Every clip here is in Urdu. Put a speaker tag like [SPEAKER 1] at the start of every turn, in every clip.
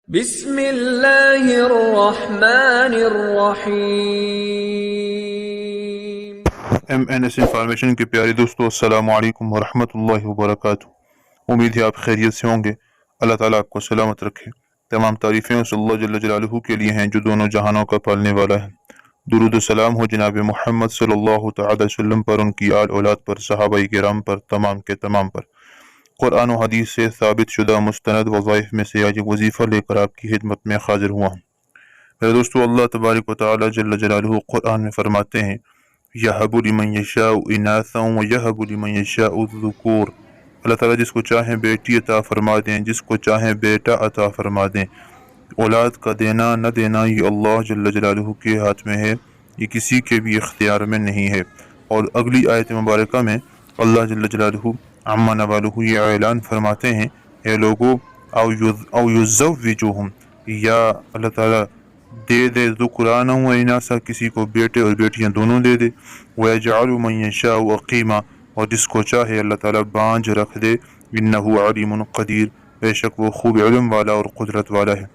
[SPEAKER 1] بسم اللہ الرحمن الرحیم۔
[SPEAKER 2] MNS انفارمیشن کے پیارے دوستو، السلام علیکم ورحمۃ اللہ وبرکاتہ۔ امید ہے آپ خیریت سے ہوں گے۔ اللہ تعالیٰ آپ کو سلامت رکھے۔ تمام تعریفیں اس اللہ جل جلالہ کے لیے ہیں جو دونوں جہانوں کا پالنے والا ہے۔ درود و سلام ہو جناب محمد صلی اللہ تعالی وسلم پر، ان کی آل اولاد پر، صحابہ کرام پر، تمام کے تمام پر۔ قرآن و حدیث سے ثابت شدہ مستند وظائف میں سے آج ایک وظیفہ لے کر آپ کی خدمت میں حاضر ہوا ہوں۔ میرے دوستو، اللہ تبارک و تعالی جل جلالہ قرآن میں فرماتے ہیں، یہب لمن یشاء اناثا ویہب لمن یشاء الذکور۔ اللہ تعالیٰ جس کو چاہیں بیٹی عطا فرما دیں، جس کو چاہیں بیٹا عطا فرما دیں۔ اولاد کا دینا نہ دینا یہ اللہ جل جلالہ کے ہاتھ میں ہے، یہ کسی کے بھی اختیار میں نہیں ہے۔ اور اگلی آیت مبارکہ میں اللہ جل جلالہ عما نوالہ یہ اعلان فرماتے ہیں، اے لوگو او یزوجہم، یا اللہ تعالیٰ دے دے ذکرانا و اناسا، کسی کو بیٹے اور بیٹیاں دونوں دے دے، وَيَجْعَلُ مَن يَشَاءُ عَقِيمًا، اور جس کو چاہے اللہ تعالیٰ بانجھ رکھ دے۔ إِنَّهُ عَلِيمٌ قدیر، بے شک وہ خوب علم والا اور قدرت والا ہے۔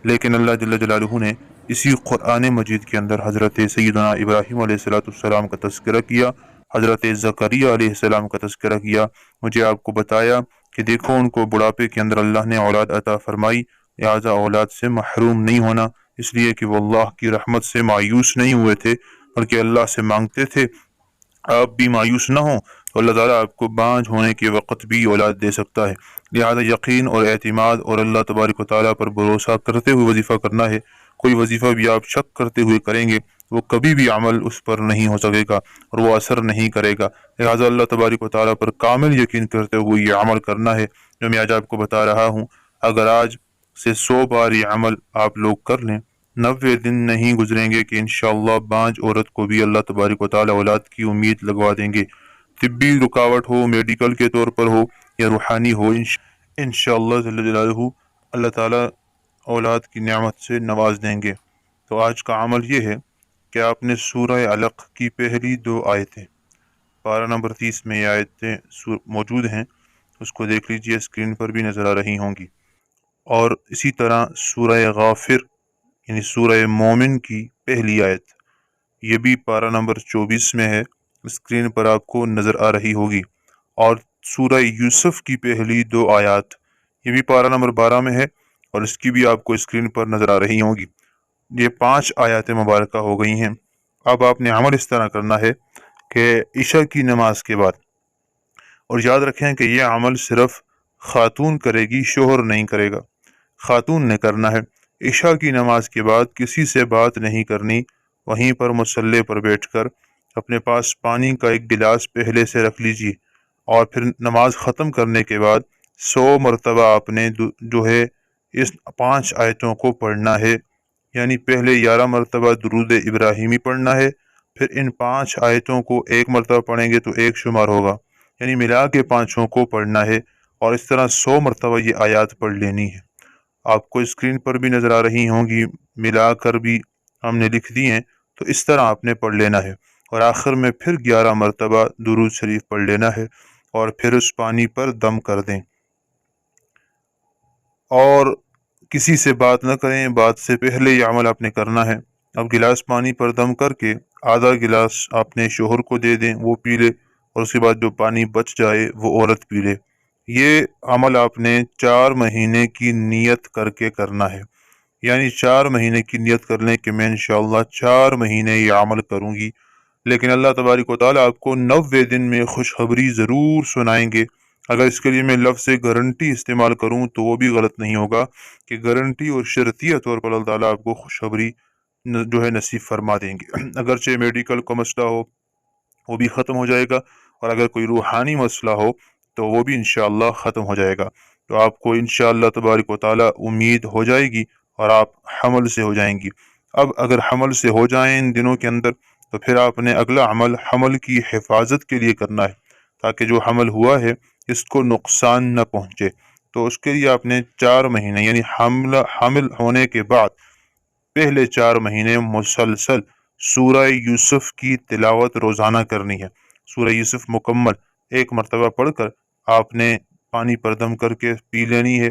[SPEAKER 2] لیکن اللہ جل جلالہ نے اسی قرآن مجید کے اندر حضرت سیدنا ابراہیم علیہ السلام کا تذکرہ کیا، حضرت زکریا علیہ السلام کا تذکرہ کیا۔ مجھے آپ کو بتایا کہ دیکھو ان کو بڑھاپے کے اندر اللہ نے اولاد عطا فرمائی، لہٰذا اولاد سے محروم نہیں ہونا، اس لیے کہ وہ اللہ کی رحمت سے مایوس نہیں ہوئے تھے بلکہ اللہ سے مانگتے تھے۔ آپ بھی مایوس نہ ہوں تو اللہ تعالیٰ آپ کو بانجھ ہونے کے وقت بھی اولاد دے سکتا ہے۔ لہذا یقین اور اعتماد اور اللہ تبارک و تعالیٰ پر بھروسہ کرتے ہوئے وظیفہ کرنا ہے۔ کوئی وظیفہ بھی آپ شک کرتے ہوئے کریں گے، وہ کبھی بھی عمل اس پر نہیں ہو سکے گا اور وہ اثر نہیں کرے گا۔ لہذا اللہ تبارک و تعالیٰ پر کامل یقین کرتے ہوئے یہ عمل کرنا ہے جو میں آج آپ کو بتا رہا ہوں۔ اگر آج سے 100 بار یہ عمل آپ لوگ کر لیں، 90 دن نہیں گزریں گے کہ انشاءاللہ بانجھ عورت کو بھی اللہ تبارک و تعالیٰ اولاد کی امید لگوا دیں گے۔ طبی رکاوٹ ہو، میڈیکل کے طور پر ہو یا روحانی ہو، انشاءاللہ جل جلالہ اللہ تعالیٰ اولاد کی نعمت سے نواز دیں گے۔ تو آج کا عمل یہ ہے کہ آپ نے سورہ علق کی پہلی 2 آیتیں، پارہ نمبر 30 میں یہ آیتیں موجود ہیں، اس کو دیکھ لیجئے، اسکرین پر بھی نظر آ رہی ہوں گی۔ اور اسی طرح سورہ غافر یعنی سورہ مومن کی پہلی آیت، یہ بھی پارہ نمبر 24 میں ہے، اسکرین پر آپ کو نظر آ رہی ہوگی۔ اور سورہ یوسف کی پہلی 2 آیات، یہ بھی پارہ نمبر 12 میں ہے اور اس کی بھی آپ کو اسکرین پر نظر آ رہی ہوں گی۔ یہ 5 آیات مبارکہ ہو گئی ہیں۔ اب آپ نے عمل اس طرح کرنا ہے کہ عشاء کی نماز کے بعد، اور یاد رکھیں کہ یہ عمل صرف خاتون کرے گی، شوہر نہیں کرے گا، خاتون نے کرنا ہے۔ عشاء کی نماز کے بعد کسی سے بات نہیں کرنی، وہیں پر مصلی پر بیٹھ کر اپنے پاس پانی کا ایک گلاس پہلے سے رکھ لیجیے، اور پھر نماز ختم کرنے کے بعد 100 مرتبہ آپ نے جو ہے اس 5 آیتوں کو پڑھنا ہے، یعنی پہلے 11 مرتبہ درود ابراہیمی پڑھنا ہے، پھر ان 5 آیتوں کو 1 مرتبہ پڑھیں گے تو 1 شمار ہوگا، یعنی ملا کے 5 کو پڑھنا ہے، اور اس طرح 100 مرتبہ یہ آیات پڑھ لینی ہے۔ آپ کو اسکرین پر بھی نظر آ رہی ہوں گی، ملا کر بھی ہم نے لکھ دی ہیں، تو اس طرح آپ نے پڑھ لینا ہے۔ اور آخر میں پھر 11 مرتبہ درود شریف پڑھ لینا ہے، اور پھر اس پانی پر دم کر دیں، اور کسی سے بات نہ کریں، بات سے پہلے یہ عمل آپ نے کرنا ہے۔ اب گلاس پانی پر دم کر کے آدھا گلاس اپنے شوہر کو دے دیں، وہ پی لے، اور اس کے بعد جو پانی بچ جائے وہ عورت پی لے۔ یہ عمل آپ نے 4 مہینے کی نیت کر کے کرنا ہے، یعنی 4 مہینے کی نیت کر لیں کہ میں انشاءاللہ 4 مہینے یہ عمل کروں گی۔ لیکن اللہ تبارک و تعالیٰ آپ کو 90 دن میں خوشخبری ضرور سنائیں گے۔ اگر اس کے لیے میں لفظ گارنٹی استعمال کروں تو وہ بھی غلط نہیں ہوگا، کہ گارنٹی اور شرطیہ طور پر اللہ تعالیٰ آپ کو خوشخبری جو ہے نصیب فرما دیں گے۔ اگرچہ میڈیکل کا مسئلہ ہو وہ بھی ختم ہو جائے گا، اور اگر کوئی روحانی مسئلہ ہو تو وہ بھی انشاءاللہ ختم ہو جائے گا۔ تو آپ کو انشاءاللہ تبارک و تعالیٰ امید ہو جائے گی اور آپ حمل سے ہو جائیں گی۔ اب اگر حمل سے ہو جائیں ان دنوں کے اندر، تو پھر آپ نے اگلا عمل حمل کی حفاظت کے لیے کرنا ہے، تاکہ جو حمل ہوا ہے اس کو نقصان نہ پہنچے۔ تو اس کے لیے آپ نے 4 مہینے یعنی حمل ہونے کے بعد پہلے 4 مہینے مسلسل سورہ یوسف کی تلاوت روزانہ کرنی ہے۔ سورہ یوسف مکمل 1 مرتبہ پڑھ کر آپ نے پانی پر دم کر کے پی لینی ہے،